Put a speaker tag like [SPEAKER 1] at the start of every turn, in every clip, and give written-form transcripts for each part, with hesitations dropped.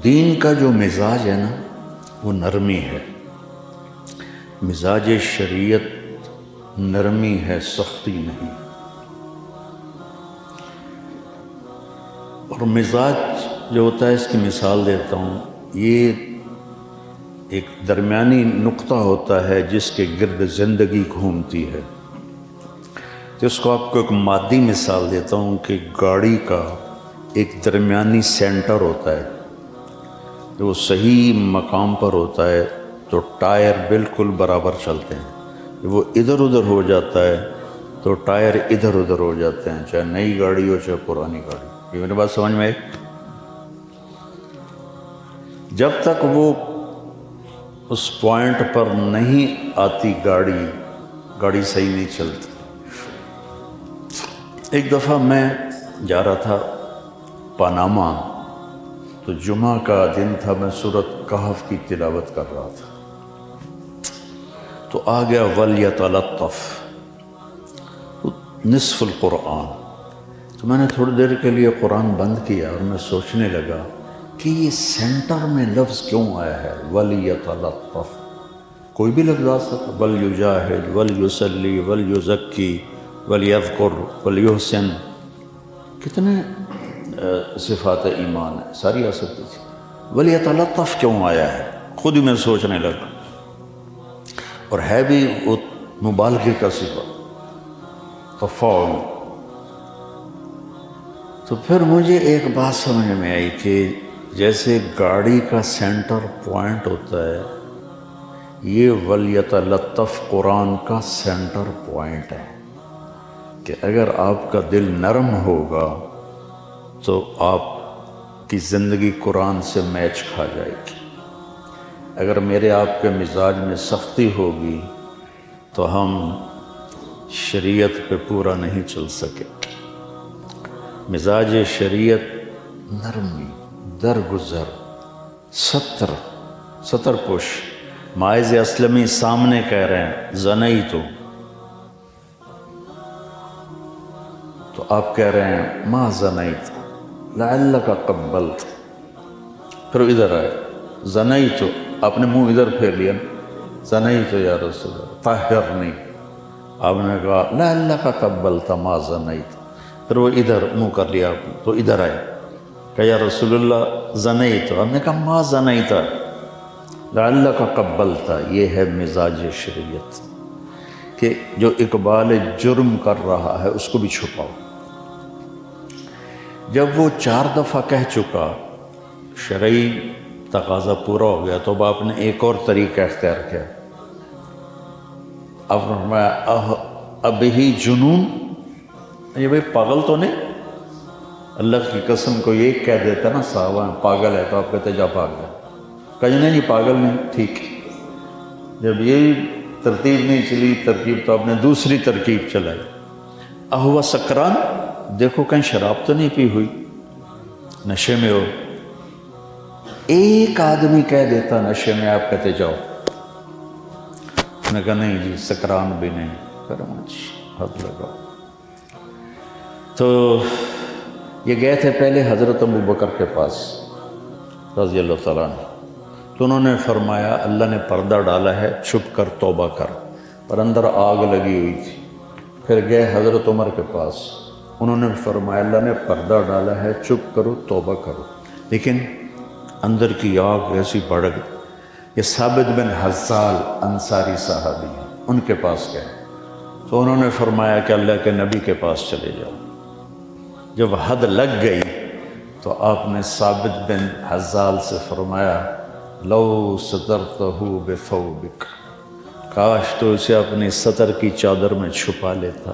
[SPEAKER 1] دین کا جو مزاج ہے نا وہ نرمی ہے، مزاج شریعت نرمی ہے، سختی نہیں۔ اور مزاج جو ہوتا ہے، اس کی مثال دیتا ہوں، یہ ایک درمیانی نقطہ ہوتا ہے جس کے گرد زندگی گھومتی ہے۔ تو اس کو آپ کو ایک مادی مثال دیتا ہوں کہ گاڑی کا ایک درمیانی سینٹر ہوتا ہے، جو وہ صحیح مقام پر ہوتا ہے تو ٹائر بالکل برابر چلتے ہیں۔ وہ ادھر ادھر ہو جاتا ہے تو ٹائر ادھر ادھر ہو جاتے ہیں، چاہے نئی گاڑی ہو چاہے پرانی گاڑی۔ یہ میری بات سمجھ میں آئی؟ جب تک وہ اس پوائنٹ پر نہیں آتی گاڑی صحیح نہیں چلتی۔ ایک دفعہ میں جا رہا تھا پاناما، تو جمعہ کا دن تھا، میں سورۃ کہف کی تلاوت کر رہا تھا، تو آ گیا وَلْيَتَلَطَّفْ نصف القرآن۔ تو میں نے تھوڑی دیر کے لیے قرآن بند کیا اور میں سوچنے لگا کہ یہ سینٹر میں لفظ کیوں آیا ہے وَلْيَتَلَطَّفْ؟ کوئی بھی لفظ آ سکتا، وَلْيُجَاهِدْ وَلْيُصَلِّ وَلْيُزَكِّي وَلْيَذْكُرْ وَلْيُحْسِنْ، کتنے صفات ایمان ہے، ساری آ سکتی تھی۔ وَلْيَتَلَطَّفْ کیوں آیا ہے، خود ہی میں سوچنے لگا، اور ہے بھی وہ مبالغے کا صفت، تفاعل۔ تو پھر مجھے ایک بات سمجھ میں آئی کہ جیسے گاڑی کا سینٹر پوائنٹ ہوتا ہے، یہ وَلْيَتَلَطَّفْ قرآن کا سینٹر پوائنٹ ہے، کہ اگر آپ کا دل نرم ہوگا تو آپ کی زندگی قرآن سے میچ کھا جائے گی۔ اگر میرے آپ کے مزاج میں سختی ہوگی تو ہم شریعت پہ پورا نہیں چل سکے۔ مزاج شریعت نرمی، درگزر، ستر پوش۔ ماعز اسلمی سامنے کہہ رہے ہیں زنیتو، تو آپ کہہ رہے ہیں ما زنیت لعلک قبلت، پھر ادھر آئے زنیتو، آپ نے منہ ادھر پھیر لیا، زنیتو یا رسول اللہ طہرنی، آپ نے کہا لعلک قبلت ما زنیت، پھر وہ ادھر منہ کر لیا آپ نے، تو ادھر آئے کہ یا رسول اللہ زنیتو، آپ نے کہا ما زنیت لعلک قبلت۔ یہ ہے مزاج شریعت کہ جو اقبال جرم کر رہا ہے اس کو بھی چھپاؤ۔ جب وہ 4 دفعہ کہہ چکا، شرعی تقاضا پورا ہو گیا، تو آپ نے ایک اور طریقہ اختیار کیا، اب فرمایا اب ہی جنون، یہ بھئی پاگل تو نہیں؟ اللہ کی قسم کو یہ کہہ دیتا نا صحابہ پاگل ہے، تو آپ کہتے جا پاگل، کہیں نہیں پاگل نہیں، ٹھیک۔ جب یہ ترتیب نہیں چلی ترکیب، تو آپ نے دوسری ترکیب چلائی، اہو سکران، دیکھو کہیں شراب تو نہیں پی ہوئی، نشے میں ہو۔ ایک آدمی کہہ دیتا نشے میں، آپ کہتے جاؤ، میں کہا نہیں جی سکران بھی نہیں، حد لگاؤ۔ تو یہ گئے تھے پہلے حضرت ابوبکر کے پاس رضی اللہ تعالیٰ عنہ، تو انہوں نے فرمایا اللہ نے پردہ ڈالا ہے، چھپ کر توبہ کر، اور اندر آگ لگی ہوئی تھی۔ پھر گئے حضرت عمر کے پاس، انہوں نے فرمایا اللہ نے پردہ ڈالا ہے، چپ کرو توبہ کرو، لیکن اندر کی آگ ایسی بڑھ گئی۔ یہ ثابت بن حزال انصاری صحابی ہیں، ان کے پاس گئے، تو انہوں نے فرمایا کہ اللہ کے نبی کے پاس چلے جاؤ۔ جب حد لگ گئی تو آپ نے ثابت بن حزال سے فرمایا لو سترتہ بثوبک، کاش تو اسے اپنی سطر کی چادر میں چھپا لیتا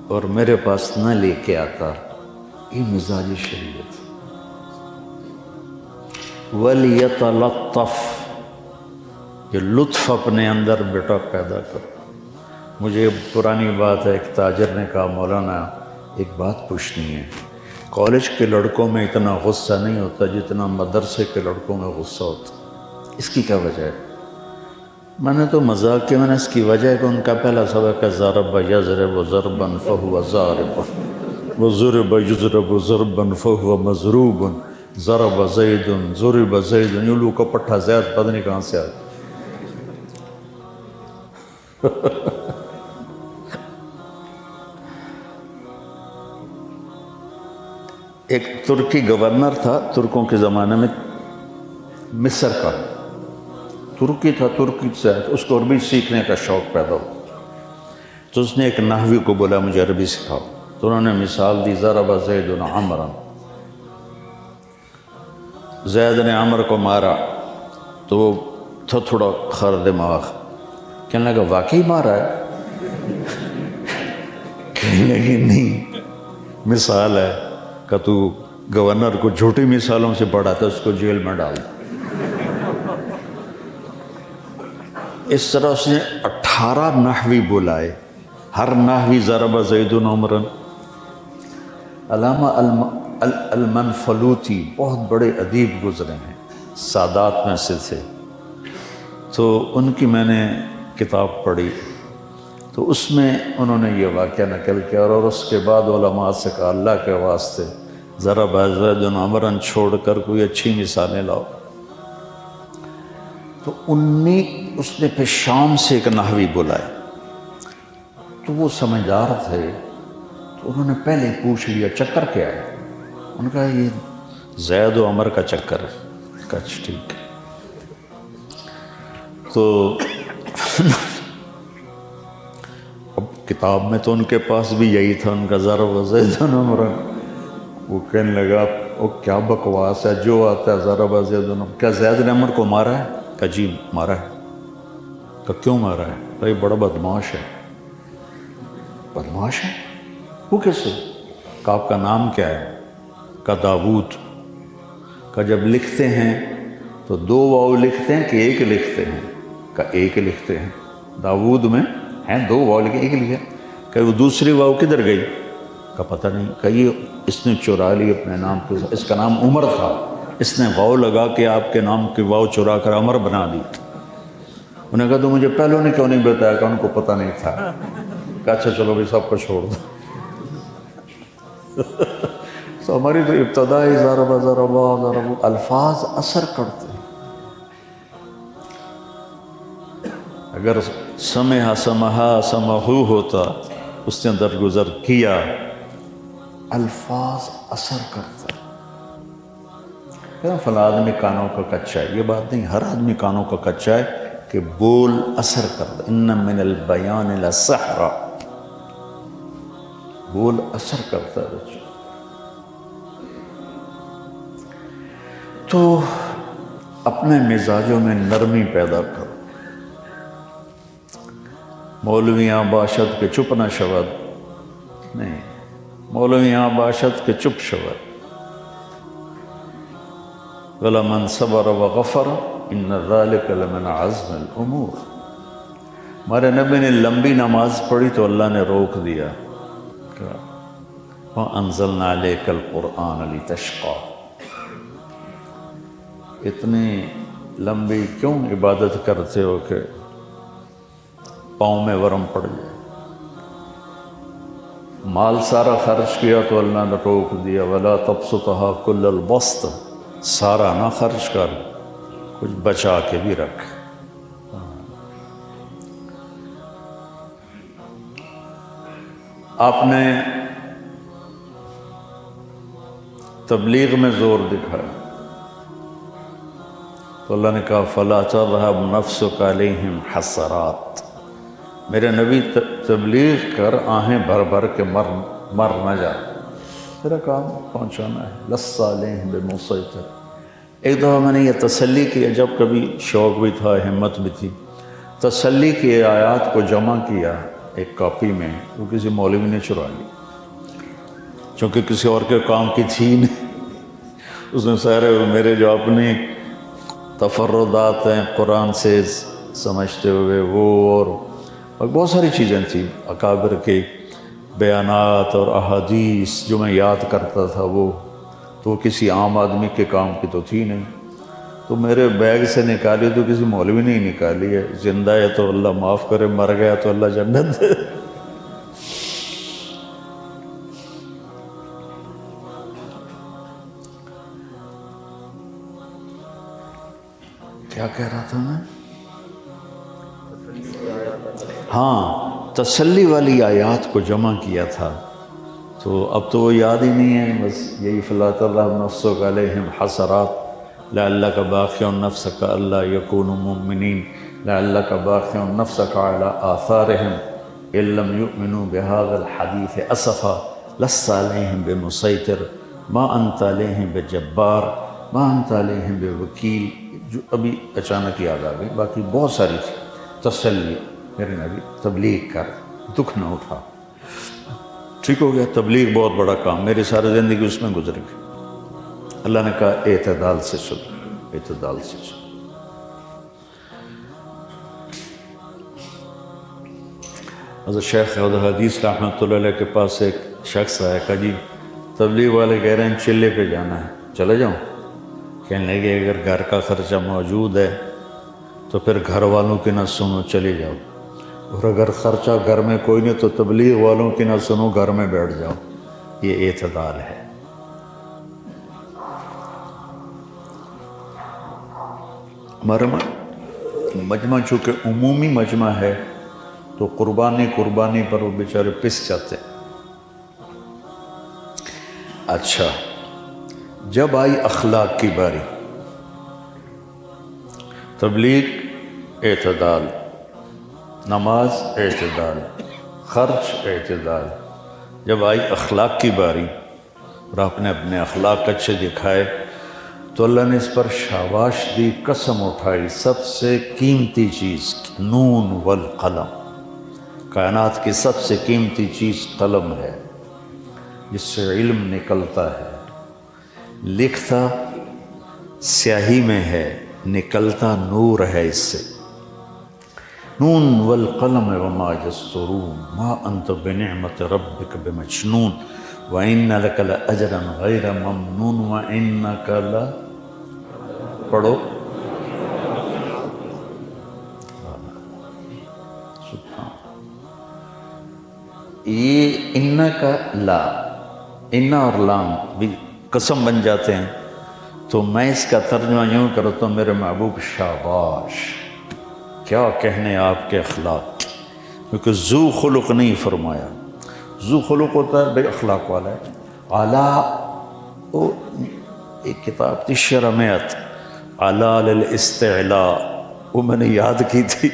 [SPEAKER 1] اور میرے پاس نہ لے کے آتا۔ یہ مزاج شریعت۔ وَلْيَتَلَطَّفْ، یہ لطف اپنے اندر بیٹا پیدا کرو۔ مجھے پرانی بات ہے، ایک تاجر نے کہا مولانا ایک بات پوچھنی ہے، کالج کے لڑکوں میں اتنا غصہ نہیں ہوتا جتنا مدرسے کے لڑکوں میں غصہ ہوتا، اس کی کیا وجہ ہے؟ میں نے تو مذاق کیا، میں نے اس کی وجہ ہے کہ ان کا پہلا سبق ہے ضرب یضرب ضربا فہو ضارب وضرب یضرب ضربا فہو مضروب ضرب زید ضرب زید، یوں لو کا پٹھا زید پتہ نہیں کہاں سے آیا۔ ایک ترکی گورنر تھا ترکوں کے زمانے میں، مصر کا، ترکی تھا، ترکی سے اس کو عربی سیکھنے کا شوق پیدا ہوا، تو اس نے ایک نحوی کو بولا مجھے عربی سکھاؤ، تو انہوں نے مثال دی ضرب زید عمرا، زید نے عمر کو مارا، تو وہ تھا تھوڑا خر دماغ، کہنے لگا واقعی مارا ہے؟ کہنے لگی نہیں، مثال ہے کہ تو گورنر کو جھوٹی مثالوں سے پڑھاتا، اس کو جیل میں ڈال دیا۔ اس طرح اس نے 18 نحوی بلائے، ہر نحوی ضرب زید عمرا۔ علامہ المنفلوطی بہت بڑے ادیب گزرے ہیں، سادات میں سے تھے، تو ان کی میں نے کتاب پڑھی، تو اس میں انہوں نے یہ واقعہ نقل کیا، اور اس کے بعد علماء سے کہا اللہ کے واسطے ضرب زید عمرا چھوڑ کر کوئی اچھی مثالیں لاؤ۔ تو اس نے پھر شام سے ایک نحوی بلائے، تو وہ سمجھدار تھے، تو انہوں نے پہلے پوچھ لیا چکر کیا ہے؟ ان کا یہ زید و عمر کا چکر ہے۔ کچھ ٹھیک ہے، تو اب کتاب میں تو ان کے پاس بھی یہی تھا، ان کا ضرب زید عمرا۔ وہ کہنے لگا وہ کیا بکواس ہے، جو آتا ہے ضرب زید عمرا۔ کیا زید نے عمر کو مارا ہے؟ کہ جی مارا ہے۔ کہ کیوں مارا ہے؟ کہ یہ بڑا بدماش ہے۔ بدماش ہے؟ وہ کیسے؟ کہ آپ کا نام کیا ہے؟ کہ داود۔ کہ جب لکھتے ہیں تو 2 واو لکھتے ہیں کہ ایک لکھتے ہیں؟ کہ ایک لکھتے ہیں۔ داود میں ہیں 2 واو لکھے، ایک لکھا۔ کہ وہ دوسری واو کدھر گئی؟ کہ پتہ نہیں۔ کہ یہ اس نے چرا لی اپنے نام کے ساتھ، اس کا نام عمر تھا، اس نے واو لگا کے آپ کے نام کی واو چرا کر عمر بنا دی۔ انہوں نے کہا تو مجھے پہلوں نے کیوں نہیں بتایا؟ کہ ان کو پتہ نہیں تھا۔ کہ اچھا چلو بھی سب کو چھوڑ دو۔ تو ہماری تو ابتدائی ضرب الفاظ اثر کرتے ہیں۔ اگر سمحا سمحا سمحو ہوتا، اس نے درگزر کیا، الفاظ اثر کرتا ہے۔ کہنا فلاں آدمی کانوں کا کچا ہے، یہ بات نہیں، ہر آدمی کانوں کا کچا ہے کہ بول اثر کرتا ہے۔ ان من البیان لسحرا، بول اثر کرتا ہے بچوں۔ تو اپنے مزاجوں میں نرمی پیدا کرو۔ مولویاں باشد کے چپ نہ شود، نہیں، مولویاں باشد کے چپ شود۔ وَلَمَنْ صَبَرَ وَغَفَرَ إِنَّ ذَلِكَ لَمِنْ عَزْمِ الْأُمُورِ۔ ہمارے نبی نے لمبی نماز پڑھی تو اللہ نے روک دیا، وَأَنزَلْنَا عَلَيْكَ الْقُرْآنَ لِتَشْقَى۔ اتنی لمبی کیوں عبادت کرتے ہو کہ پاؤں میں ورم پڑ جائے؟ مال سارا خرچ کیا تو اللہ نے روک دیا، وَلَا تَبْسُطْهَا كُلَّ الْبَسْطِ، سارا نہ خرچ کر، کچھ بچا کے بھی رکھ۔ آپ نے تبلیغ میں زور دکھایا تو اللہ نے کہا فَلَا تَذْهَبْ نَفْسُكَ عَلَيْهِمْ حَسَرَاتٍ۔ میرے نبی تبلیغ کر، آہیں بھر بھر کے مر نہ جا، تیرا کام پہنچانا ہے۔ لَسَّ عَلَيْهِمْ بِمُصَيْطِرٍ۔ ایک دفعہ میں نے یہ تسلی کیا، جب کبھی شوق بھی تھا، ہمت بھی تھی، تسلی کی آیات کو جمع کیا ایک کاپی میں، وہ کسی مولوی نے چرا لی، چونکہ کسی اور کے کام کی تھی نہیں۔ اس نے سارے میرے جو اپنی تفردات ہیں قرآن سے سمجھتے ہوئے وہ، اور بہت ساری چیزیں تھیں، اکابر کے بیانات اور احادیث جو میں یاد کرتا تھا، وہ تو کسی عام آدمی کے کام کی تو تھی نہیں، تو میرے بیگ سے نکالی تو کسی مولوی نے ہی نکالی ہے۔ زندہ ہے تو اللہ معاف کرے، مر گیا تو اللہ جنت دے۔ کیا کہہ رہا تھا میں؟ ہاں، تسلی والی آیات کو جمع کیا تھا، تو اب تو وہ یاد ہی نہیں ہے، بس یہی فلا تذهب نفسک علیہم حسرات لعلک باخع نفسک الا یکونوا مؤمنین لعلک باخع نفسک علی آثارہم ان لم یؤمنوا بہذا الحدیث اسفا لست علیہم بمسیطر ما انت علیہم بجبار ما انت علیہم بوکیل، جو ابھی اچانک یاد آ گئی، باقی بہت ساری تھی۔ تسلی، میرے نبی تبلیغ کر، دکھ نہ اٹھا، ٹھیک ہو گیا۔ تبلیغ بہت بڑا کام، میری ساری زندگی اس میں گزر گئی۔ اللہ نے کہا اعتدال سے چلو، اعتدال سے چلو۔ حضرت شیخ حدیث رحمۃ اللہ علیہ کے پاس ایک شخص آیا، کہا جی تبلیغ والے کہہ رہے ہیں چلے پہ جانا ہے، چلے جاؤں؟ کہنے لگے اگر گھر کا خرچہ موجود ہے تو پھر گھر والوں کی نہ سنو، چلے جاؤ، اور اگر خرچہ گھر میں کوئی نہیں تو تبلیغ والوں کی نہ سنو، گھر میں بیٹھ جاؤ۔ یہ اعتدال ہے۔ ہمارا مجمع چونکہ عمومی مجمع ہے تو قربانی پر وہ بیچارے پس جاتے ہیں۔ اچھا، جب آئی اخلاق کی باری، تبلیغ اعتدال، نماز اعتدال، خرچ اعتدال، جب آئی اخلاق کی باری اور آپ نے اپنے اخلاق اچھے دکھائے تو اللہ نے اس پر شاباش دی، قسم اٹھائی، سب سے قیمتی چیز نون والقلم، کائنات کی سب سے قیمتی چیز قلم ہے، جس سے علم نکلتا ہے، لکھتا سیاہی میں ہے، نکلتا نور ہے اس سے۔ نون والقلم وما یسطرون ما انت بنعمت ربک بمجنون وان لک لاجرا غیر ممنون وانک پڑھو یہ ان کا لا، ان اور لام بھی قسم بن جاتے ہیں، تو میں اس کا ترجمہ یوں کرتا ہوں، میرے محبوب شاباش، کیا کہنے آپ کے اخلاق، کیونکہ ذو خلق نہیں فرمایا۔ ذو خلق ہوتا ہے بے اخلاق والا ہے۔ اعلیٰ، وہ ایک کتاب تھی شرمیت اعلیٰ للاستعلاء، وہ میں نے یاد کی تھی،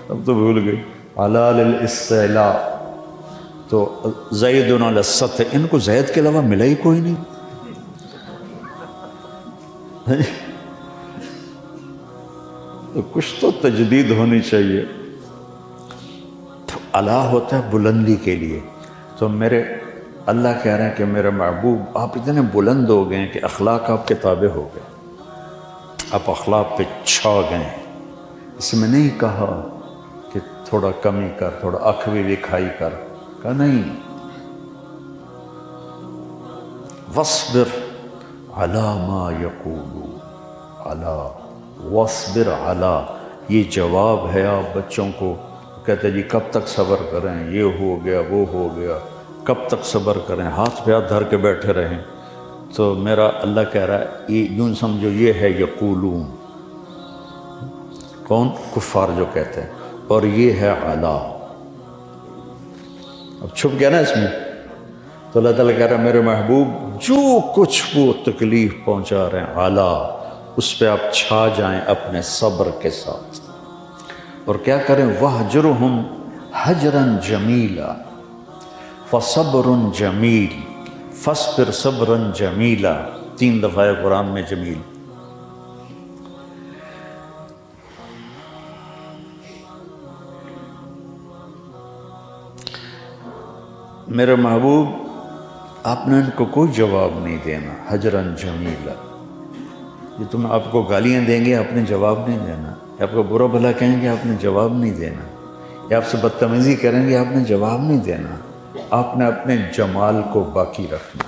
[SPEAKER 1] اب تو بھول گئی۔ اعلیٰ للاستعلاء، تو زید علی السطح، ان کو زید کے علاوہ ملا ہی کوئی نہیں۔ تو کچھ تو تجدید ہونی چاہیے۔ تو اعلیٰ ہوتا ہے بلندی کے لیے، تو میرے اللہ کہہ رہے ہیں کہ میرے محبوب آپ اتنے بلند ہو گئے کہ اخلاق آپ کے تابع ہو گئے، آپ اخلاق پہ چھا گئے۔ اس میں نہیں کہا کہ تھوڑا کمی کر، تھوڑا اکھوی وکھائی کر، کہا نہیں، وَاصْبِرْ عَلَى مَا يَقُولُونَ، عَلَى وَاصْبِرْ عَلَى، یہ جواب ہے آپ بچوں کو، کہتے جی کب تک صبر کریں، یہ ہو گیا وہ ہو گیا، کب تک صبر کریں، ہاتھ پہ ہاتھ دھر کے بیٹھے رہیں۔ تو میرا اللہ کہہ رہا ہے یہ یوں سمجھو، یہ ہے یقولون، کون؟ کفار جو کہتے ہیں، اور یہ ہے عَلَى، اب چھپ گیا نا اس میں۔ تو اللہ تعالیٰ کہہ رہا ہے میرے محبوب جو کچھ وہ تکلیف پہنچا رہے ہیں عَلَى، اس پہ آپ چھا جائیں اپنے صبر کے ساتھ، اور کیا کریں؟ وَاهْجُرْهُمْ هَجْرًا جَمِيلًا، فَصَبْرٌ جَمِيلٌ، فَاصْبِرْ صَبْرًا جَمِيلًا، 3 دفعہ قرآن میں جمیل۔ میرے محبوب آپ نے ان کو کوئی جواب نہیں دینا، حجراً جمیلا، یہ تم آپ کو گالیاں دیں گے آپ نے جواب نہیں دینا، یا آپ کو برا بھلا کہیں گے آپ نے جواب نہیں دینا، یا آپ سے بدتمیزی کریں گے آپ نے جواب نہیں دینا، آپ نے اپنے جمال کو باقی رکھنا،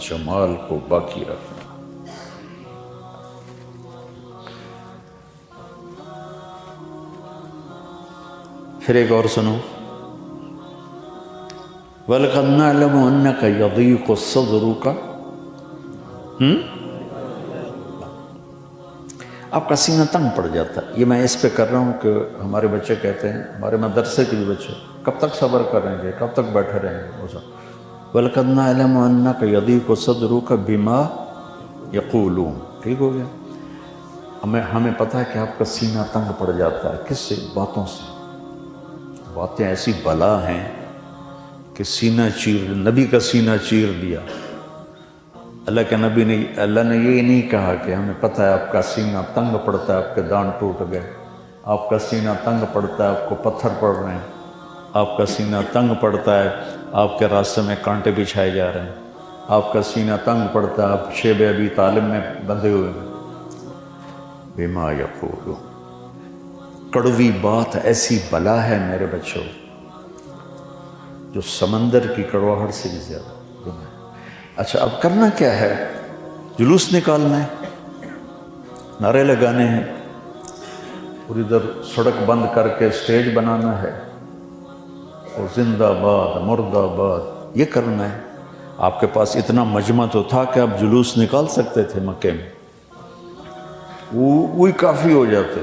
[SPEAKER 1] جمال کو باقی رکھنا۔ پھر ایک اور سنو، وَلَقَدْ نَعْلَمُ أَنَّكَ يَضِيقُ صَدْرُكَ، آپ کا سینہ تنگ پڑ جاتا ہے. یہ میں اس پہ کر رہا ہوں کہ ہمارے بچے کہتے ہیں، ہمارے مدرسے کے بھی بچے، کب تک صبر کریں گے، کب تک بیٹھے رہیں گے. وَلَقَدْ نَعْلَمُ أَنَّكَ يَضِيقُ صَدْرُكَ بِمَا يَقُولُونَ. ٹھیک ہو گیا. ہمیں پتہ ہے کہ آپ کا سینہ تنگ پڑ جاتا ہے. کس سے؟ باتوں سے. باتیں ایسی بلا ہیں کہ سینہ نبی کا سینہ چیر دیا. اللہ کے نبی نے، اللہ نے یہ نہیں کہا کہ ہمیں پتہ ہے آپ کا سینہ تنگ پڑتا ہے، آپ کے دان ٹوٹ گئے، آپ کا سینہ تنگ پڑتا ہے، آپ کو پتھر پڑ رہے ہیں، آپ کا سینہ تنگ پڑتا ہے، آپ کے راستے میں کانٹے بچھائے جا رہے ہیں، آپ کا سینہ تنگ پڑتا ہے، آپ شیب ابی طالب میں بندھے ہوئے ہیں. بما یقولون. کڑوی بات ایسی بلا ہے میرے بچوں جو سمندر کی کڑواہٹ سے بھی زیادہ. اچھا اب کرنا کیا ہے؟ جلوس نکالنا ہے، نعرے لگانے ہیں، اور ادھر سڑک بند کر کے سٹیج بنانا ہے، اور زندہ باد مرد آباد یہ کرنا ہے. آپ کے پاس اتنا مجمع تو تھا کہ آپ جلوس نکال سکتے تھے مکے میں، وہی کافی ہو جاتے.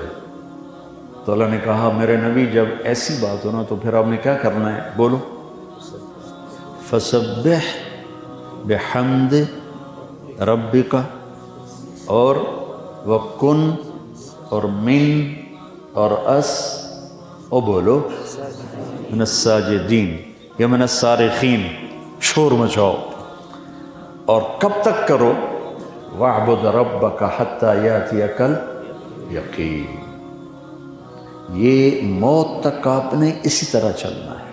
[SPEAKER 1] تو اللہ نے کہا میرے نبی جب ایسی بات ہو نا تو پھر آپ نے کیا کرنا ہے؟ بولو. فسبح بحمد ربک، اور وکن، اور من، اور اس، اور بولو من الساجدین یا من الصارخین. شور مچاؤ. اور کب تک کرو؟ وَاعْبُدْ رَبَّكَ حَتَّى يَأْتِيَكَ الْيَقِينُ. یہ موت تک آپ نے اسی طرح چلنا ہے.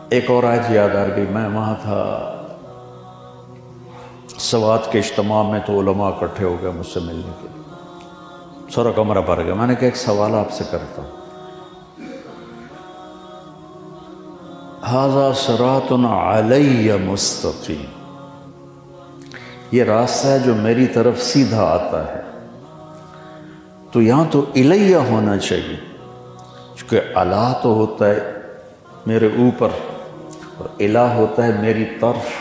[SPEAKER 1] ایک اور آیت یاد آ گئی. میں وہاں تھا سوات کے اجتماع میں، تو علماء اکٹھے ہو گئے مجھ سے ملنے کے لیے، سارا کمرہ بھر گیا. میں نے کہا ایک سوال آپ سے کرتا ہوں. ھذا صراط علی مستقیم. یہ راستہ ہے جو میری طرف سیدھا آتا ہے. تو یہاں تو الیہ ہونا چاہیے، چونکہ الہ تو ہوتا ہے میرے اوپر، اور الہ ہوتا ہے میری طرف.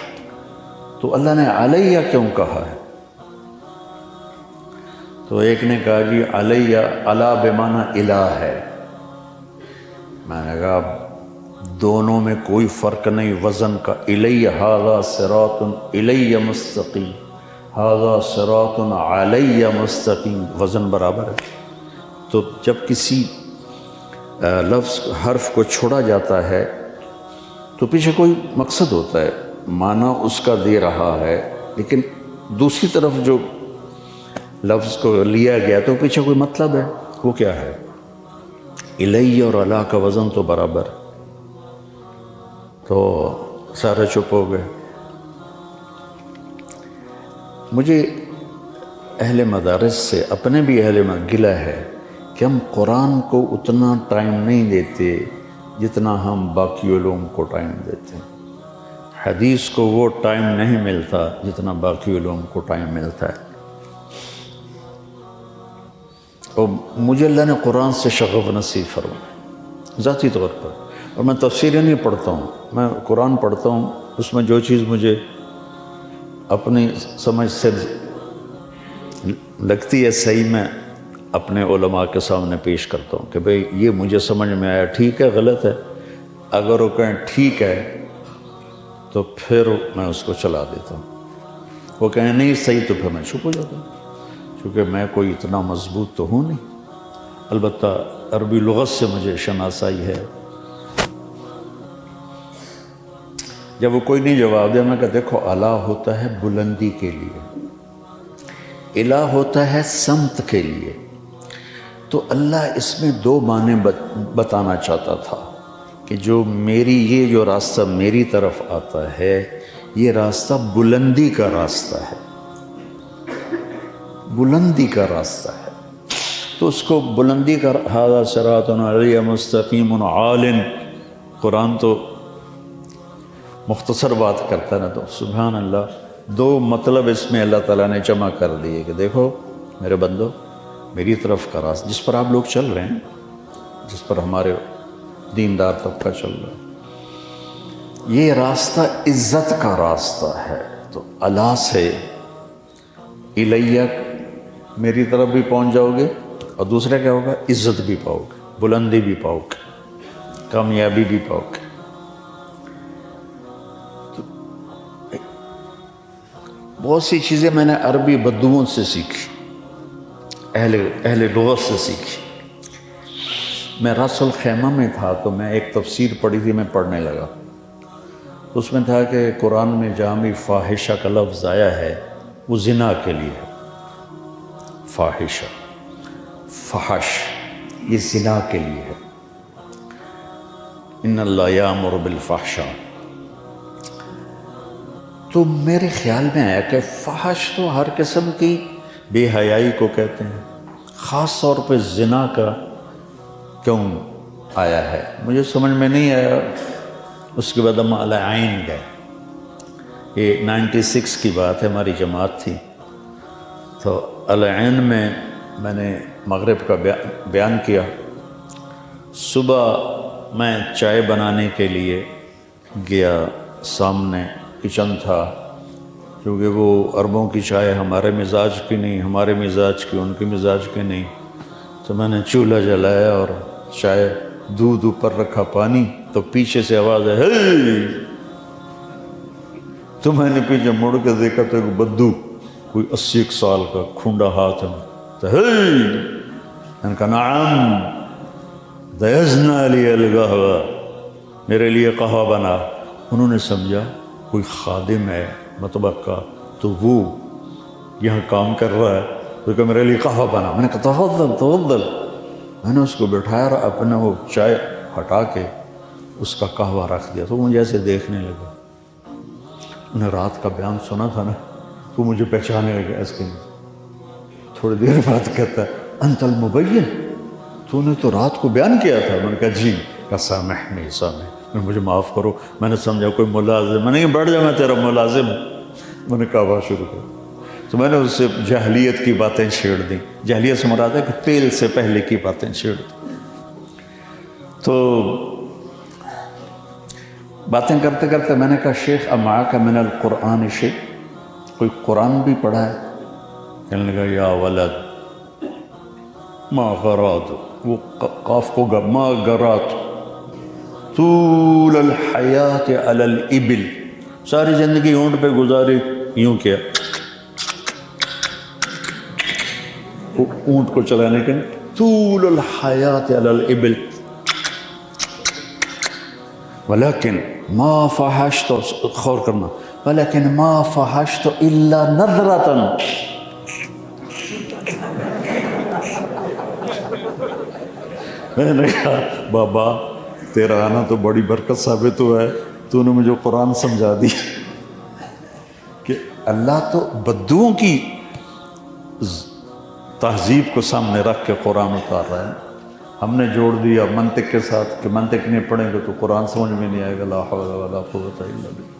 [SPEAKER 1] تو اللہ نے علیہ کیوں کہا ہے؟ تو ایک نے کہا جی علیہ، علی بمعنی الہ ہے. میں نے کہا دونوں میں کوئی فرق نہیں وزن کا. الیہ ھذا صراط الیہ مستقیم، ھذا صراط علیہ مستقیم، وزن برابر ہے. تو جب کسی لفظ حرف کو چھوڑا جاتا ہے تو پیچھے کوئی مقصد ہوتا ہے، معنی اس کا دے رہا ہے، لیکن دوسری طرف جو لفظ کو لیا گیا تو پیچھے کوئی مطلب ہے. وہ کیا ہے؟ الیہ اور اللہ کا وزن تو برابر. تو سارے چپ ہو گئے. مجھے اہل مدارس سے، اپنے بھی اہل گلہ ہے کہ ہم قرآن کو اتنا ٹائم نہیں دیتے جتنا ہم باقی علوم کو ٹائم دیتے ہیں. حدیث کو وہ ٹائم نہیں ملتا جتنا باقی علوم کو ٹائم ملتا ہے. اور مجھے اللہ نے قرآن سے شغف نصیب فرمایا ذاتی طور پر. اور میں تفسیریں نہیں پڑھتا ہوں، میں قرآن پڑھتا ہوں. اس میں جو چیز مجھے اپنی سمجھ سے لگتی ہے صحیح، میں اپنے علماء کے سامنے پیش کرتا ہوں کہ بھئی یہ مجھے سمجھ میں آیا، ٹھیک ہے غلط ہے. اگر وہ کہیں ٹھیک ہے تو پھر میں اس کو چلا دیتا ہوں. وہ کہیں نہیں صحیح تو پھر میں چھپ ہو جاتا ہوں، چونکہ میں کوئی اتنا مضبوط تو ہوں نہیں. البتہ عربی لغت سے مجھے شناسائی ہے. جب وہ کوئی نہیں جواب دیا، میں کہا دیکھو اعلیٰ ہوتا ہے بلندی کے لیے، الہ ہوتا ہے سمت کے لیے. تو اللہ اس میں دو معنی بتانا چاہتا تھا کہ جو یہ راستہ میری طرف آتا ہے، یہ راستہ بلندی کا راستہ ہے، بلندی کا راستہ ہے. تو اس کو بلندی کا ھذا صراط علی مستقیم عال. قرآن تو مختصر بات کرتا ہے نا. تو سبحان اللہ، دو مطلب اس میں اللہ تعالیٰ نے جمع کر دیے کہ دیکھو میرے بندو، میری طرف کا راستہ جس پر آپ لوگ چل رہے ہیں، جس پر ہمارے دیندار طبقہ چل رہا ہے، یہ راستہ عزت کا راستہ ہے. تو اللہ سے الیہ میری طرف بھی پہنچ جاؤ گے، اور دوسرا کیا ہوگا؟ عزت بھی پاؤ گے، بلندی بھی پاؤ گے، کامیابی بھی پاؤ گے۔ بہت سی چیزیں میں نے عربی بدوؤں سے سیکھی، اہل لغت سے سیکھی۔ میں راس الخیمہ میں تھا تو میں ایک تفسیر پڑھی تھی، میں پڑھنے لگا، اس میں تھا کہ قرآن میں جہاں بھی فاحشہ کا لفظ آیا ہے وہ زنا کے لیے ہے۔ فاحشہ، فحش، یہ زنا کے لیے ہے۔ ان اللہ یامر بالفحشاء۔ تو میرے خیال میں آیا کہ فحش تو ہر قسم کی بے حیائی کو کہتے ہیں، خاص طور پہ زنا کا کیوں آیا ہے؟ مجھے سمجھ میں نہیں آیا۔ اس کے بعد ہم العین گئے، یہ 96 کی بات ہے، ہماری جماعت تھی، تو العین میں نے مغرب کا بیان کیا۔ صبح میں چائے بنانے کے لیے گیا، سامنے کچن تھا، کیونکہ وہ عربوں کی چائے ہمارے مزاج کی نہیں، ہمارے مزاج کی ان کی مزاج کی نہیں، تو میں نے چولہا جلایا اور چائے، دودھ اوپر رکھا، پانی، تو پیچھے سے آواز ہے ہے، تو میں نے پیچھے مڑ کے دیکھا تو ایک بدو، کوئی 80 سال کا، کھونڈا ہاتھ میں، تو ہے، میں نے کہا نعم دیزنا لی القہوہ، میرے لیے قہوہ بنا۔ انہوں نے سمجھا کوئی خادم ہے مطبخ کا، تو وہ یہاں کام کر رہا ہے، تو کہ میرے لیے قہوہ بنا۔ میں نے کہا تفضل تفضل۔ میں نے اس کو بٹھایا اور اپنا وہ چائے ہٹا کے اس کا قہوہ رکھ دیا، تو مجھے ایسے دیکھنے لگا۔ انہیں رات کا بیان سنا تھا نا، تو مجھے پہچانے لگا ایسے۔ تھوڑی دیر بعد کہتا ہے انت المبین، تو نے تو رات کو بیان کیا تھا۔ میں نے کہا جی۔ کہا سامحنی سامحنی، مجھے معاف کرو، میں نے سمجھا کوئی ملازم، میں نے کہا بیٹھ جا، میں تیرا ملازم۔ میں نے کہا شروع کر، تو میں نے اس سے جاہلیت کی باتیں چھیڑ دیں۔ جاہلیت سے مراد ہے کہ تیل سے پہلے کی باتیں چھیڑ دیں۔ تو باتیں کرتے کرتے میں نے کہا شیخ امعاک من القرآن شیء، کوئی قرآن بھی پڑھا ہے؟ کہنے لگا یا ولد ما غرات، وہ قاف کو گا، ما غرات طول الحیات علی الابل، ساری زندگی اونٹ پہ گزاری، یوں کیا اونٹ کو چلانے کے، طول الحیات علی الابل، ولیکن ما فحشت، غور کرنا، ولیکن ما فحشت الا نظرۃ، میں نے کہا بابا تیرا آنا تو بڑی برکت ثابت ہوا ہے، تو نے مجھے قرآن سمجھا دی کہ اللہ تو بدوؤں کی تہذیب کو سامنے رکھ کے قرآن اتار رہا ہے۔ ہم نے جوڑ دیا منطق کے ساتھ کہ منطق نہیں پڑھیں گے تو قرآن سمجھ میں نہیں آئے گا، لا حول ولا قوت الا باللہ۔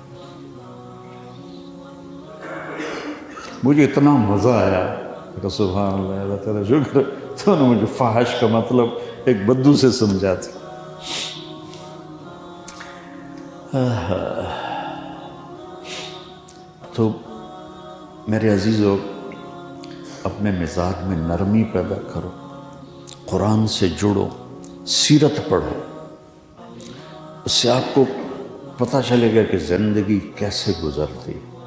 [SPEAKER 1] مجھے اتنا مزہ آیا کہ سبحان اللہ، اللہ تعالیٰ شکر، تو نے مجھے فحش کا مطلب ایک بدو سے سمجھا تھا۔ تو میرے عزیزو، اپنے مزاج میں نرمی پیدا کرو، قرآن سے جڑو، سیرت پڑھو، اس سے آپ کو پتہ چلے گا کہ زندگی کیسے گزرتی ہے۔